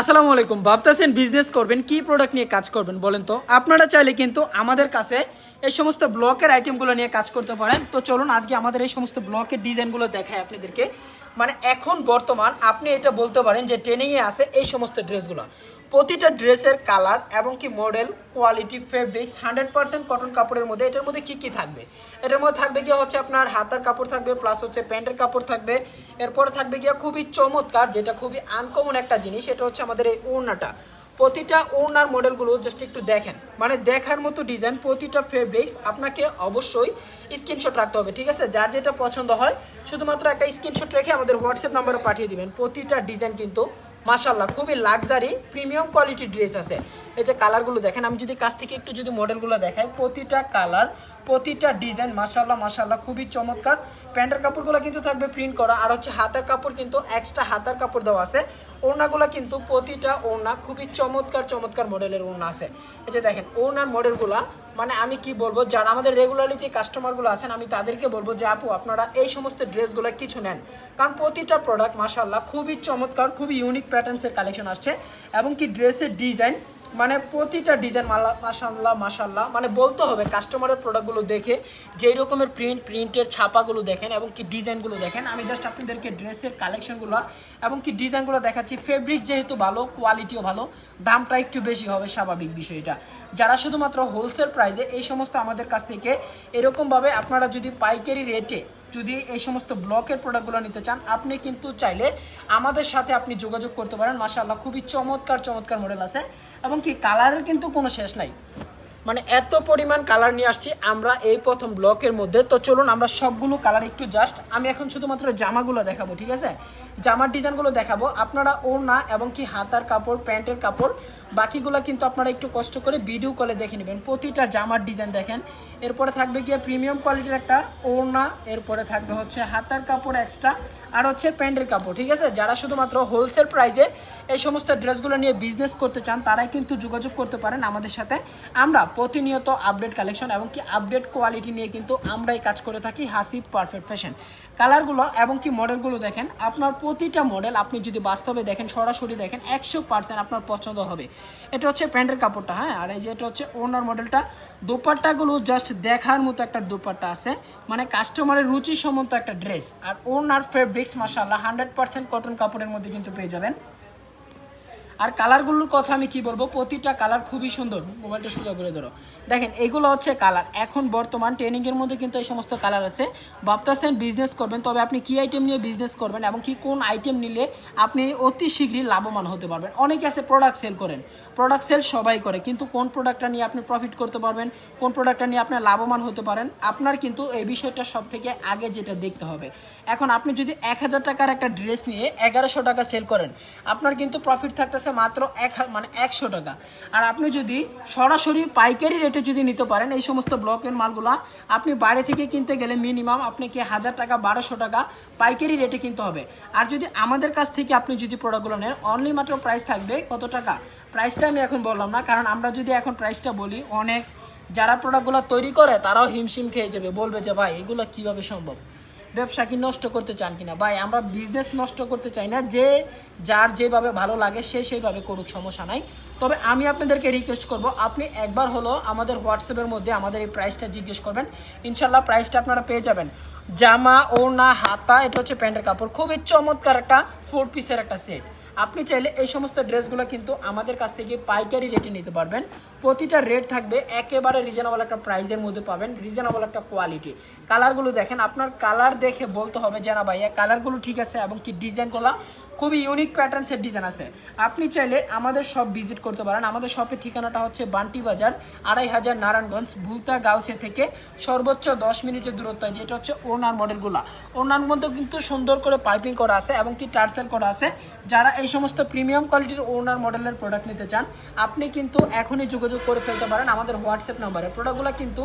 আসসালামু আলাইকুম। ভাবতেছেন বিজনেস করবেন, কি প্রোডাক্ট নিয়ে কাজ করবেন বলেন তো? আপনারা চাইলে কিন্তু আমাদের কাছে এই সমস্ত ব্লকের আইটেমগুলো নিয়ে কাজ করতে পারেন। তো চলুন আজকে আমাদের এই সমস্ত ব্লকের ডিজাইনগুলো দেখাই আপনাদেরকে। মানে এখন বর্তমান আপনি এটা বলতে পারেন যে ট্রেনিংয়ে আছে এই সমস্ত ড্রেসগুলো। প্রতিটা ড্রেসের কালার এবং কি মডেল, কোয়ালিটি, ফেব্রিক্স 100% কটন কাপড়ের মধ্যে। এটার মধ্যে কি কি থাকবে? এটার মধ্যে থাকবে গিয়ে হচ্ছে আপনার হাতার কাপড় থাকবে, প্লাস হচ্ছে প্যান্টের কাপড় থাকবে। এরপরে থাকবে গিয়ে খুবই চমৎকার, যেটা খুবই আনকমন একটা জিনিস, এটা হচ্ছে আমাদের এই ওড়নাটা। প্রতিটা ওড়নার মডেলগুলো জাস্ট একটু দেখেন, মানে দেখার মতো ডিজাইন। প্রতিটা ফেব্রিক্স আপনাকে অবশ্যই স্ক্রিনশট রাখতে হবে, ঠিক আছে? যার যেটা পছন্দ হয় শুধুমাত্র একটা স্ক্রিনশট রেখে আমাদের হোয়াটসঅ্যাপ নাম্বারে পাঠিয়ে দিবেন। প্রতিটা ডিজাইন কিন্তু মাশাআল্লাহ খুবই লাক্সারি প্রিমিয়াম কোয়ালিটির ড্রেস আছে। এই যে কালারগুলো দেখেন, আমি যদি কাছ থেকে একটু যদি মডেলগুলো দেখাই, প্রতিটা কালার, প্রতিটা ডিজাইন মাশাআল্লাহ মাশাআল্লাহ খুবই চমৎকার। প্যান্টের কাপড়গুলো কিন্তু থাকবে প্রিন্ট করা, আর হচ্ছে হাতার কাপড় কিন্তু এক্সট্রা হাতার কাপড় দেওয়া আছে। ওড়নাগুলো কিন্তু প্রতিটা ওড়না খুবই চমৎকার চমৎকার মডেলের ওড়না আছে। এই যে দেখেন ওড়নার মডেলগুলো, মানে আমি কি বলবো, যারা আমাদের রেগুলারলি যে কাস্টমারগুলো আছেন আমি তাদেরকে বলবো যে আপু আপনারা এই সমস্ত ড্রেসগুলো কিছু নেন, কারণ প্রতিটা প্রোডাক্ট মাশাআল্লাহ খুবই চমৎকার, খুবই ইউনিক প্যাটার্নসের কালেকশন আসছে। এবং কি ড্রেসের ডিজাইন, মানে প্রতিটা ডিজাইন মাশাআল্লাহ মাশাআল্লাহ, মানে বলতে হবে কাস্টমারের প্রোডাক্টগুলো দেখে যেই রকমের প্রিন্টের ছাপাগুলো দেখেন এবং কি ডিজাইনগুলো দেখেন। আমি জাস্ট আপনাদেরকে ড্রেসের কালেকশনগুলো এবং কি ডিজাইনগুলো দেখাচ্ছি। ফেব্রিক যেহেতু ভালো, কোয়ালিটিও ভালো, দামটা একটু বেশি হবে স্বাভাবিক বিষয়টা। যারা শুধুমাত্র হোলসেল প্রাইসে এই সমস্ত আমাদের কাছ থেকে এরকমভাবে আপনারা যদি পাইকারি রেটে যদি এই সমস্ত ব্লকের প্রোডাক্টগুলো নিতে চান, আপনি কিন্তু চাইলে আমাদের সাথে আপনি যোগাযোগ করতে পারেন। মাশাআল্লাহ খুবই চমৎকার চমৎকার মডেল আছে এবং কি কালারের কিন্তু কোনো শেষ নাই, মানে এত পরিমাণ কালার নিয়ে আসছি আমরা এই প্রথম ব্লকের মধ্যে। তো চলুন আমরা সবগুলো কালার একটু জাস্ট, আমি এখন শুধুমাত্র জামাগুলো দেখাবো, ঠিক আছে? জামার ডিজাইনগুলো দেখাবো, আপনারা ওড়না এবং কি হাতার কাপড়, প্যান্টের কাপড়, বাকিগুলো কিন্তু আপনারা একটু কষ্ট করে ভিডিও কলে দেখে নেবেন। প্রতিটা জামার ডিজাইন দেখেন। এরপরে থাকবে গিয়ে প্রিমিয়াম কোয়ালিটির একটা ওড়না, এরপরে থাকবে হচ্ছে হাতার কাপড় এক্সট্রা, আর হচ্ছে প্যান্টের কাপড়, ঠিক আছে? যারা শুধুমাত্র হোলসেল প্রাইসে এই সমস্ত ড্রেসগুলো নিয়ে বিজনেস করতে চান তারাই কিন্তু যোগাযোগ করতে পারেন আমাদের সাথে। আমরা প্রতিনিয়ত আপডেট কালেকশন এবং কি আপডেট কোয়ালিটি নিয়ে কিন্তু আমরাই কাজ করে থাকি হাসিব পারফেক্ট ফ্যাশন। কালারগুলো এবং কি মডেলগুলো দেখেন, আপনার প্রতিটা মডেল আপনি যদি বাস্তবে দেখেন, সরাসরি দেখেন, 100% আপনার পছন্দ হবে। এটা হচ্ছে প্যান্টের কাপড়টা, হ্যাঁ। আর এই যে এটা হচ্ছে ওনার মডেলটা। দোপাট্টাগুলো জাস্ট দেখার মতো একটা দোপাট্টা আছে, মানে কাস্টমারের রুচি সম্মত একটা ড্রেস। আর ওনার ফেব্রিক্স মাশাআল্লাহ 100% কটন কাপড়ের মধ্যে কিন্তু পেয়ে যাবেন। আর কালারগুলোর কথা আমি কি বলবো, প্রতিটা কালার খুবই সুন্দর। মোবাইলটা সোজা করে ধরো, দেখেন এগুলো হচ্ছে কালার। এখন বর্তমান ট্রেনিংয়ের মধ্যে কিন্তু এই সমস্ত কালার আছে। ভাবতেছেন বিজনেস করবেন, তবে আপনি কি আইটেম নিয়ে বিজনেস করবেন এবং কি কোন আইটেম নিলে আপনি অতি শীঘ্রই লাভবান হতে পারবেন। অনেকে আছে প্রোডাক্ট সেল করেন, প্রোডাক্ট সেল সবাই করে, কিন্তু কোন প্রোডাক্টটা নিয়ে আপনি প্রফিট করতে পারবেন, কোন প্রোডাক্টটা নিয়ে আপনি লাভবান হতে পারেন, আপনার কিন্তু এই বিষয়টা সব থেকে আগে যেটা দেখতে হবে। এখন আপনি যদি 1000 টাকার একটা ড্রেস নিয়ে 1100 টাকা সেল করেন, আপনার কিন্তু প্রফিট থাকতেছে মাত্র 100 টাকা। আর আপনি যদি সরাসরি পাইকারি রেটে যদি নিতে পারেন এই সমস্ত ব্লকের মালগুলা, আপনি বাইরে থেকে কিনতে গেলে মিনিমাম আপনাকে 1000 টাকা 1200 টাকা পাইকারি রেটে কিনতে হবে। আর যদি আমাদের কাছ থেকে আপনি যদি প্রোডাক্টগুলো নেন, অনলি মাত্র প্রাইস থাকবে কত টাকা, প্রাইসটা আমি এখন বললাম না, কারণ আমরা যদি এখন প্রাইসটা বলি অনেক যারা প্রোডাক্টগুলো তৈরি করে তারাও হিমশিম খেয়ে যাবে, বলবে যে ভাই এগুলো কিভাবে সম্ভব, ব্যবসা কি নষ্ট করতে চান কিনা? ভাই আমরা বিজনেস নষ্ট করতে চাই না, যে যার যেভাবে ভালো লাগে সে সেইভাবে করুক, সমস্যা নাই। তবে আমি আপনাদেরকে রিকোয়েস্ট করব, আপনি একবার হলো আমাদের হোয়াটসঅ্যাপের মধ্যে আমাদের এই প্রাইসটা জিজ্ঞেস করবেন, ইনশাল্লাহ প্রাইসটা আপনারা পেয়ে যাবেন। জামা, ওড়না, হাতা, এটা হচ্ছে প্যান্টের কাপড়, খুবই চমৎকার একটা 4 পিসের একটা সেট। আপনি চাইলে এই সমস্ত ড্রেসগুলো কিন্তু আমাদের কাছ থেকে পাইকারি রেটে নিতে পারবেন। প্রতিটা রেট থাকবে একেবারে রিজনেবল একটা প্রাইসের মধ্যে পাবেন, রিজনেবল একটা কোয়ালিটি। কালারগুলো দেখেন, আপনার কালার দেখে বলতে হবে যে না ভাইয়া কালারগুলো ঠিক আছে এবং কি ডিজাইনগুলো খুবই ইউনিক প্যাটার্নসের ডিজাইন আছে। আপনি চাইলে আমাদের শপ ভিজিট করতে পারেন। আমাদের শপের ঠিকানাটা হচ্ছে বান্টি বাজার 2500 নারায়ণগঞ্জ, ভুলতা গাউসিয়া থেকে সর্বোচ্চ 10 মিনিটের দূরত্ব। যেটা হচ্ছে ওনার মডেলগুলো, ওনার মধ্যে কিন্তু সুন্দর করে পাইপিং করা আছে এবং কি টার্সেল করা আছে। যারা এই সমস্ত প্রিমিয়াম কোয়ালিটির ওনার মডেলের প্রোডাক্ট নিতে চান, আপনি কিন্তু এখনই যোগাযোগ করে ফেলতে পারেন আমাদের হোয়াটসঅ্যাপ নাম্বারে। প্রোডাক্টগুলো কিন্তু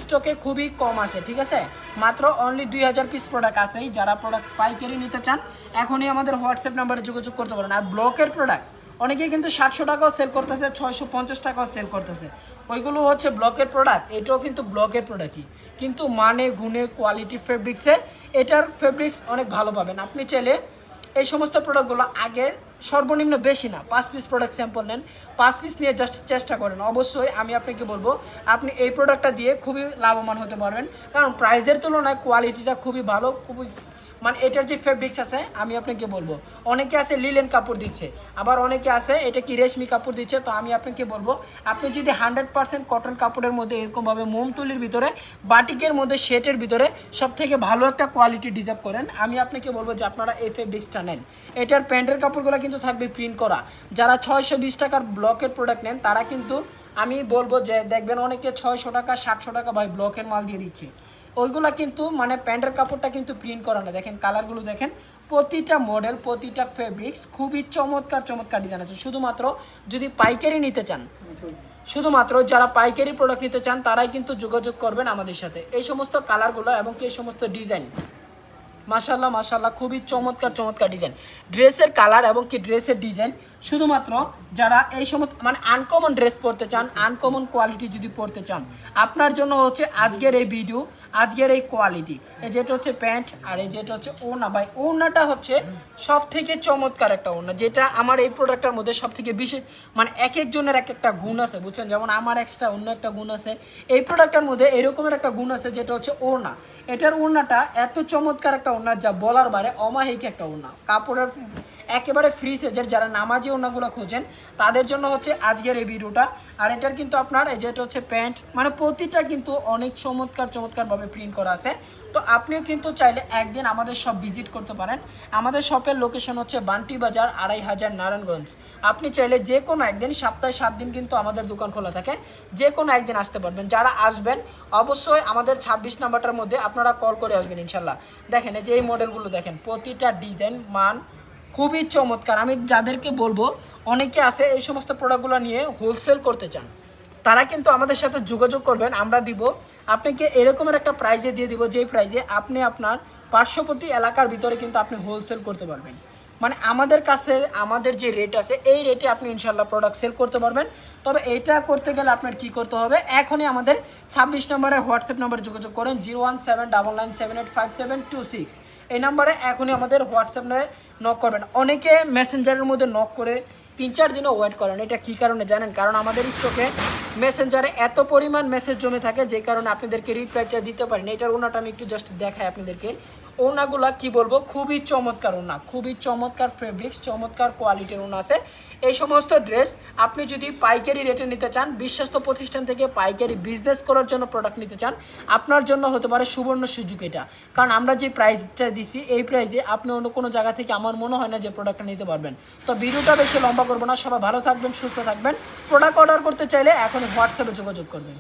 স্টকে খুবই কম আছে, ঠিক আছে? মাত্র অনলি 2000 পিস প্রোডাক্ট আছেই। যারা প্রোডাক্ট পাইকারি নিতে চান এখনই আমাদের হোয়াটসঅ্যাপ নাম্বারে যোগাযোগ করতে পারেন। আর ব্লকের প্রোডাক্ট অনেকেই কিন্তু 700 টাকাও সেল করতেছে, 650 টাকাও সেল করতেছে, ওইগুলো হচ্ছে ব্লকের প্রোডাক্ট। এটাও কিন্তু ব্লকের প্রোডাক্টই, কিন্তু মানে গুণে কোয়ালিটি ফেব্রিক্সে এটার ফেব্রিক্স অনেক ভালো পাবেন। আপনি চাইলে এই সমস্ত প্রোডাক্টগুলো আগে সর্বনিম্ন বেশি না 5 পিস প্রোডাক্ট স্যাম্পল নেন, 5 পিস নিয়ে জাস্ট চেষ্টা করেন। অবশ্যই আমি আপনাকে বলবো আপনি এই প্রোডাক্টটা দিয়ে খুবই লাভবান হতে পারবেন, কারণ প্রাইসের তুলনায় কোয়ালিটিটা খুবই ভালো, খুবই মানে এটার যে ফেব্রিক্স আছে আমি আপনাকে বলবো, অনেকে আছে লিলেন কাপড় দিচ্ছে, আবার অনেকে আছে এটা কি রেশমি কাপড় দিচ্ছে। তো আমি আপনাকে বলবো আপনি যদি 100% কটন কাপড়ের মধ্যে এরকমভাবে মোমতুলির ভিতরে বাটিকের মধ্যে শেটের ভিতরে সব থেকে ভালো একটা কোয়ালিটি ডিজার্ভ করেন, আমি আপনাকে বলবো যে আপনারা এই ফেব্রিক্সটা নেন। এটার প্যান্টের কাপড়গুলো কিন্তু থাকবে প্রিন্ট করা। যারা 620 টাকার ব্লকের প্রোডাক্ট নেন তারা কিন্তু আমি বলবো যে দেখবেন অনেকে 600 টাকা 700 টাকা ভাই ব্লকের মাল দিয়ে দিচ্ছে, ওইগুলা কিন্তু মানে প্যান্টের কাপড়টা কিন্তু প্রিন্ট করা না। দেখেন কালারগুলো দেখেন, প্রতিটা মডেল প্রতিটা ফেব্রিক্স খুবই চমৎকার চমৎকার ডিজাইন আছে। শুধুমাত্র যদি পাইকারি নিতে চান, শুধুমাত্র যারা পাইকারি প্রোডাক্ট নিতে চান তারাই কিন্তু যোগাযোগ করবেন আমাদের সাথে। এই সমস্ত কালারগুলো এবং এই সমস্ত ডিজাইন মাশাআল্লাহ মাশাআল্লাহ খুবই চমৎকার চমৎকার ডিজাইন, ড্রেসের কালার এবং কি ড্রেসের ডিজাইন। শুধুমাত্র যারা এই সমস্ত মানে আনকমন ড্রেস পরতে চান, আনকমন কোয়ালিটি যদি পরতে চান, আপনার জন্য হচ্ছে আজকের এই ভিডিও, আজকের এই কোয়ালিটি। এই যেটা হচ্ছে প্যান্ট আর এই যেটা হচ্ছে ওড়না, ভাই ওড়নাটা হচ্ছে সব থেকে চমৎকার একটা ওড়না, যেটা আমার এই প্রোডাক্টের মধ্যে সব থেকে বিশেষ, মানে এক একজনের এক একটা গুণ আছে বুঝছেন, যেমন আমার এক্সট্রা অন্য একটা গুণ আছে, এই প্রোডাক্টের মধ্যে এরকমের একটা গুণ আছে যেটা হচ্ছে ওড়না। এটার ওড়নাটা এত চমৎকার একটা ওড়না যা বলার বাইরে, অমায়িক একটা ওড়না, কাপড়ের একেবারে ফ্রি সাইজের। যারা নামাজি ওড়নাগুলো খোঁজেন তাদের জন্য হচ্ছে আজকের এই ভিডিওটা। আর এটার কিন্তু আপনার এই যেটা হচ্ছে প্যান্ট, মানে প্রতিটা কিন্তু অনেক চমৎকার চমৎকারভাবে প্রিন্ট করা আছে। তো আপনিও কিন্তু চাইলে একদিন আমাদের শপ ভিজিট করতে পারেন। আমাদের শপের লোকেশন হচ্ছে বান্টি বাজার 2500 নারায়ণগঞ্জ। আপনি চাইলে যে কোনো একদিন, সপ্তাহে 7 দিন কিন্তু আমাদের দোকান খোলা থাকে, যে কোনো একদিন আসতে পারবেন। যারা আসবেন অবশ্যই আমাদের 26 নাম্বারটার মধ্যে আপনারা কল করে আসবেন ইনশাল্লাহ। দেখেন এই যে এই মডেলগুলো দেখেন, প্রতিটা ডিজাইন মান খুবই চমৎকার। আমি যাদেরকে বলবো, অনেকে আছে এই সমস্ত প্রোডাক্টগুলো নিয়ে হোলসেল করতে চান, তারা কিন্তু আমাদের সাথে যোগাযোগ করবেন, আমরা দিব আপনাকে এরকমের একটা প্রাইজে দিয়ে দিব, যেই প্রাইজে আপনি আপনার পার্শ্ববর্তী এলাকার ভিতরে কিন্তু আপনি হোলসেল করতে পারবেন। মানে আমাদের কাছে আমাদের যে রেট আছে এই রেটে আপনি ইনশাল্লাহ প্রোডাক্ট সেল করতে পারবেন। তবে এটা করতে গেলে আপনার কি করতে হবে, এখনই আমাদের 26 নম্বরে হোয়াটসঅ্যাপ নাম্বারে যোগাযোগ করেন 01799785726। এই নাম্বারে এখনই আমাদের হোয়াটসঅ্যাপ নক করবেন। অনেকে মেসেঞ্জারের মধ্যে নক করে 3-4 দিনও ওয়েট করেন, এটা কী কারণে জানেন? কারণ আমাদের স্টকে মেসেঞ্জারে এত পরিমাণ মেসেজ জমে থাকে যে কারণে আপনাদেরকে রিপ্লাইটা দিতে পারি না। এটার ওনাটা আমি একটু জাস্ট দেখাই আপনাদেরকে। ওনাগুলা কি বলবো, খুবই চমৎকার ওনা, খুবই চমৎকার ফেব্রিক্স, চমৎকার কোয়ালিটির ওনা আছে। এই সমস্ত ড্রেস আপনি যদি পাইকারি রেটে নিতে চান, বিশ্বস্ত প্রতিষ্ঠান থেকে পাইকারি বিজনেস করার জন্য প্রোডাক্ট নিতে চান, আপনার জন্য হতে পারে সুবর্ণ সুযোগ এটা। কারণ আমরা যে প্রাইসটা দিছি এই প্রাইসে আপনি অন্য কোনো জায়গা থেকে আমার মনে হয় না যে প্রোডাক্টটা নিতে পারবেন। তো ভিডিওটা বেশি লম্বা করবো না, সবাই ভালো থাকবেন, সুস্থ থাকবেন। প্রোডাক্ট অর্ডার করতে চাইলে এখন হোয়াটসঅ্যাপে যোগাযোগ করবেন।